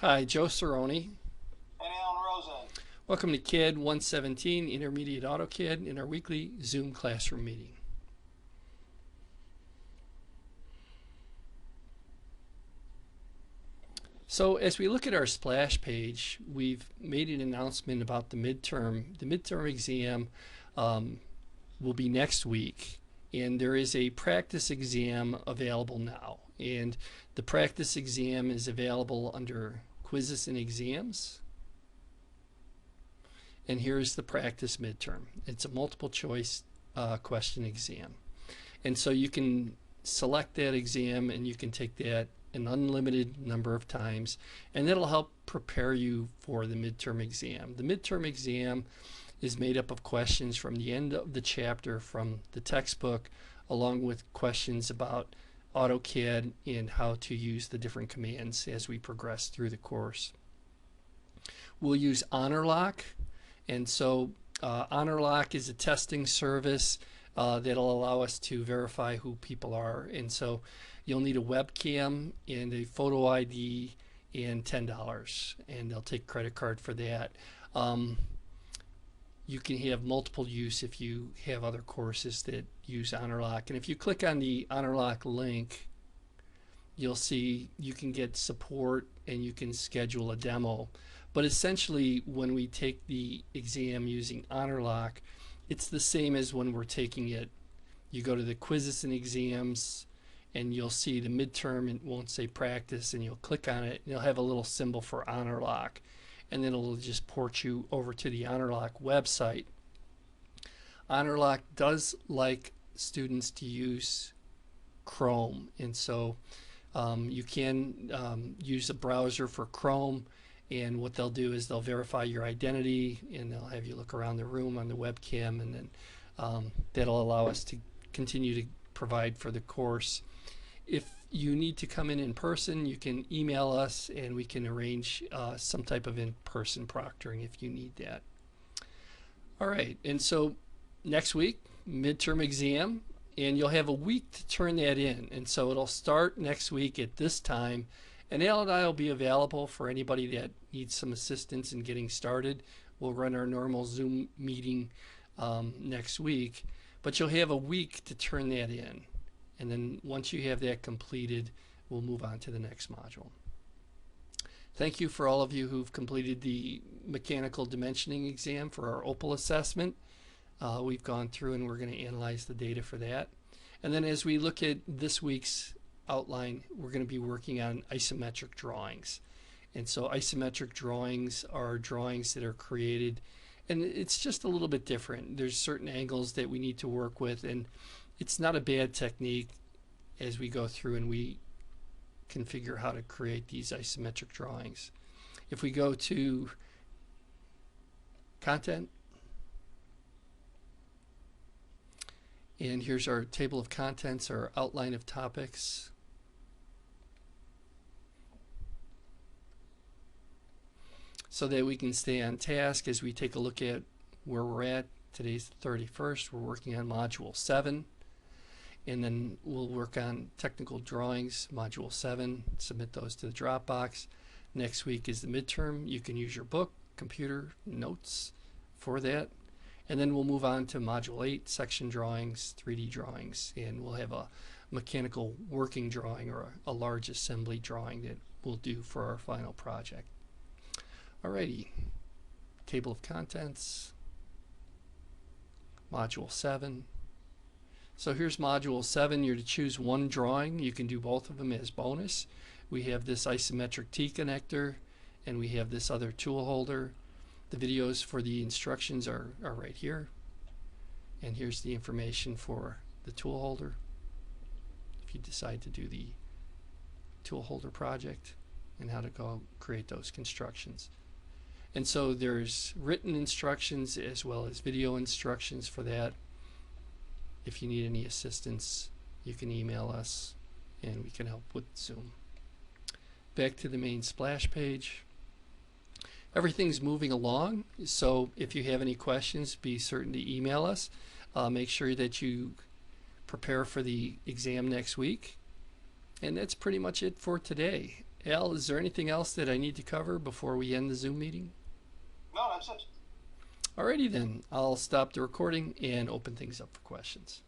Hi, Joe Cerrone. And Alan Rosen. Welcome to CAD 117 Intermediate AutoCAD in our weekly Zoom classroom meeting. So as we look at our splash page, we've made an announcement about the midterm. The midterm exam will be next week, and there is a practice exam available now. And the practice exam is available under quizzes and exams. And here's the practice midterm. It's a multiple choice question exam. And so you can select that exam and you can take that an unlimited number of times, and that'll help prepare you for the midterm exam. The midterm exam is made up of questions from the end of the chapter from the textbook, along with questions about AutoCAD and how to use the different commands as we progress through the course. We'll use HonorLock, and so HonorLock is a testing service that'll allow us to verify who people are, and so you'll need a webcam and a photo ID and $10, and they'll take credit card for that. You can have multiple use if you have other courses that use HonorLock, and if you click on the HonorLock link, you'll see you can get support and you can schedule a demo. But essentially, when we take the exam using HonorLock, it's the same as when we're taking it. You go to the quizzes and exams, and you'll see the midterm, and it won't say practice, and you'll click on it, and you'll have a little symbol for HonorLock, and then it'll just port you over to the HonorLock website. HonorLock does like students to use Chrome, and so you can use a browser for Chrome, and what they'll do is they'll verify your identity, and they'll have you look around the room on the webcam, and then that'll allow us to continue to provide for the course. If you need to come in person, you can email us and we can arrange some type of in-person proctoring if you need that. All right, and so next week, midterm exam, and you'll have a week to turn that in, and so it'll start next week at this time, and Al and I will be available for anybody that needs some assistance in getting started. We'll run our normal Zoom meeting next week, but you'll have a week to turn that in. And then once you have that completed, we'll move on to the next module. Thank you for all of you who've completed the mechanical dimensioning exam for our OPAL assessment. We've gone through and we're going to analyze the data for that. And then as we look at this week's outline, we're going to be working on isometric drawings. And so isometric drawings are drawings that are created, and it's just a little bit different. There's certain angles that we need to work with, and it's not a bad technique as we go through and we configure how to create these isometric drawings. If we go to content, and here's our table of contents, our outline of topics. So that we can stay on task as we take a look at where we're at. Today's the 31st. We're working on Module 7. And then we'll work on technical drawings, Module 7, submit those to the Dropbox. Next week is the midterm. You can use your book, computer, notes for that. And then we'll move on to Module 8, section drawings, 3D drawings, and we'll have a mechanical working drawing or a large assembly drawing that we'll do for our final project. Alrighty, table of contents, Module 7. So here's Module 7. You're to choose one drawing. You can do both of them as bonus. We have this isometric T connector, and we have this other tool holder. The videos for the instructions are right here. And here's the information for the tool holder if you decide to do the tool holder project and how to go create those constructions. And so there's written instructions as well as video instructions for that. If you need any assistance, you can email us and we can help with Zoom. Back to the main splash page. Everything's moving along, so if you have any questions, be certain to email us. Make sure that you prepare for the exam next week. And that's pretty much it for today. Al, is there anything else that I need to cover before we end the Zoom meeting? No, that's it. Alrighty then, I'll stop the recording and open things up for questions.